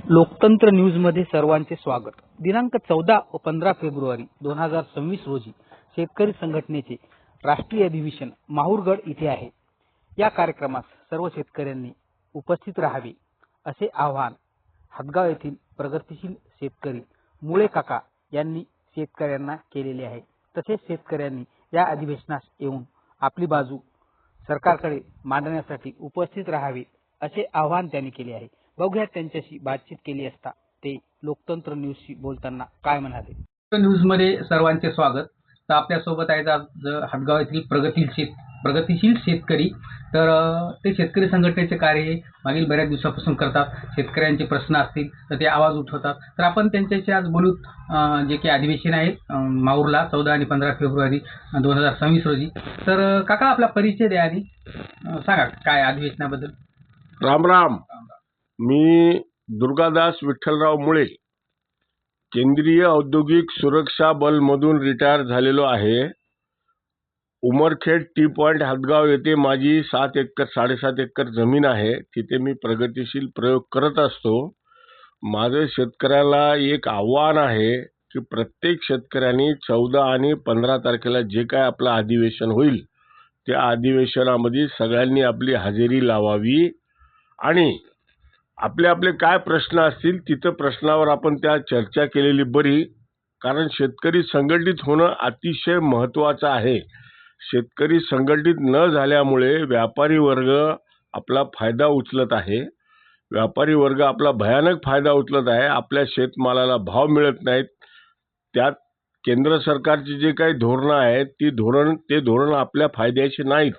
लोकतंत्र न्यूज मध्ये सर्वांचे स्वागत। दिनांक 14 व 15 फेब्रुवारी 2026 रोजी शेतकरी संघटनेचे राष्ट्रीय अधिवेशन माहूरगड इथे आहे। या कार्यक्रमास सर्व शेतकऱ्यांनी उपस्थित राहावे असे आवाहन हदगाव येथील प्रगतिशील शेतकरी मुळे काका यांनी शेतकऱ्यांना केलेले आहे। तसेच शेतकऱ्यांनी या अधिवेशनास येऊन आपली बाजू सरकारकडे मांडण्यासाठी उपस्थित राहावे असे आवाहन त्यांनी केले आहे। बघूया त्यांच्याशी बातचीत केली असता ते लोकतंत्र न्यूजशी बोलताना काय म्हणाले। न्यूज मध्ये सर्वांचे स्वागत। तर आपल्या सोबत आहेत आज हदगाव येथील प्रगतिशील शेतकरी। तर ते शेतकरी संघटनेचे कार्य मागील बऱ्याच दिवसापासून करतात। शेतकऱ्यांचे प्रश्न असतील तर ते आवाज उठवतात। तर आपण त्यांच्याशी आज बोलू। जे की अधिवेशन आहे माहूरला 14 आणि 15 फेब्रुवारी 2026 रोजी। तर काका आपला परिचय द्या आणि सांगा काय अधिवेशनाबद्दल। राम राम। मी दुर्गादास विठ्ठलराव मुळे केंद्रीय औद्योगिक सुरक्षा बल मधून रिटायर झालेलो आहे। उमरखेड टी पॉइंट हदगाव येथे माझी 7 एकर 7.5 एकर जमीन आहे। तिथे मी प्रगतिशील प्रयोग करत असतो। माझे शेतकऱ्याला एक आव्हान आहे की प्रत्येक शेतकऱ्यांनी 14 आणि 15 तारखेला जे काय आपलं अधिवेशन होईल त्या अधिवेशनामध्ये सगळ्यांनी आपली हजेरी लावावी आणि आपले आपले काय प्रश्न असतील तिथे प्रश्नावर आपण त्या चर्चा केलेली बरी। कारण शेतकरी संघटित होणं अतिशय महत्त्वाचं आहे। शेतकरी संघटित न झाल्यामुळे व्यापारी वर्ग आपला फायदा उचलत आहे। व्यापारी वर्ग आपला भयानक फायदा उचलत आहे। आपल्या शेतमालाला भाव मिळत नाहीत। त्यात केंद्र सरकारची जे काही धोरणं आहेत ते धोरण आपल्या फायद्याचे नाहीत।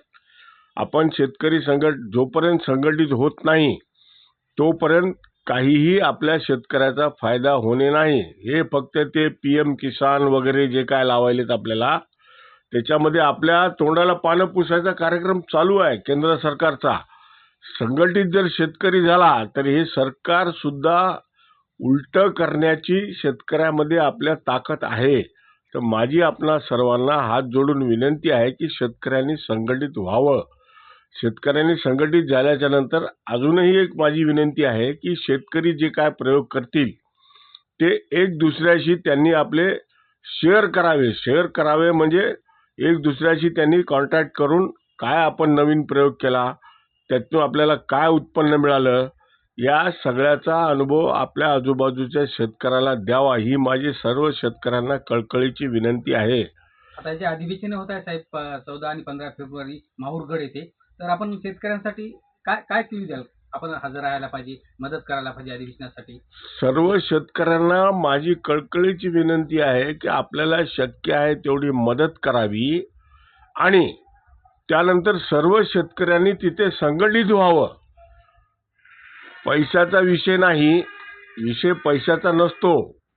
आपण शेतकरी जोपर्यंत संघटित होत नाही तोपर्यंत काहीही आपल्या शेतकऱ्याचा फायदा होणे नाही। हे फक्त ते PM किसान वगैरे जे काय लावायलेत आपल्याला त्याच्यामध्ये आपल्या तोंडाला पानं पुसायचा कार्यक्रम चालू आहे केंद्र सरकारचा। संघटित जर शेतकरी झाला तर हे सरकार सुद्धा उलट करण्याची शेतकऱ्यामध्ये आपल्या ताकद आहे। तर माझी आपणा सर्वांना हात जोडून विनंती आहे की शेतकऱ्यांनी संघटित व्हावं। शेतकऱ्यांनी संघटित झाल्याच्या नंतर अजूनही एक माझी विनंती आहे की शेतकरी जे काय प्रयोग करतील ते एक दुसऱ्याशी त्यांनी आपले शेअर करावे म्हणजे एक दुसऱ्याशी त्यांनी कॉन्टॅक्ट करून काय आपण नवीन प्रयोग केला त्यातून आपल्याला काय उत्पन्न मिळालं या सगळ्याचा अनुभव आपल्या आजूबाजूच्या शेतकऱ्याला द्यावा ही माझी सर्व शेतकऱ्यांना कळकळीची विनंती आहे। आता जे अधिवेशन होत आहे साहेब 14 आणि 15 फेब्रुवारी माहूरगड येथे, तर आपण शेतकऱ्यांसाठी काय काय क्लू द्याल। आपण हजर राहायला पाहिजे, मदत करायला पाहिजे अधिवेशनासाठी। सर्व शेतकऱ्यांना माझी कळकळीची विनंती आहे की आपल्याला शक्य आहे तेवढी मदत करावी आणि त्यानंतर सर्व शेतकऱ्यांनी तिथे संघटित व्हावं। पैशाचा विषय नाही, विषय पैशाचा नसतो।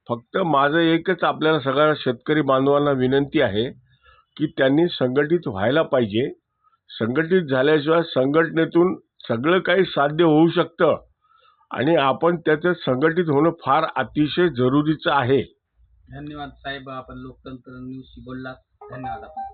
फक्त माझं एकच आपल्याला सगळ्या शेतकरी बांधवांना विनंती आहे की त्यांनी संघटित व्हायला पाहिजे। संघटित झाल्याशिवाय संघटनेतून सगळं काही साध्य होऊ शकतं आणि आपण त्याच्यात संघटित होणं फार अतिशय जरुरीचं आहे। धन्यवाद साहेब, आपण लोकतंत्र न्यूजशी बोललात। धन्यवाद।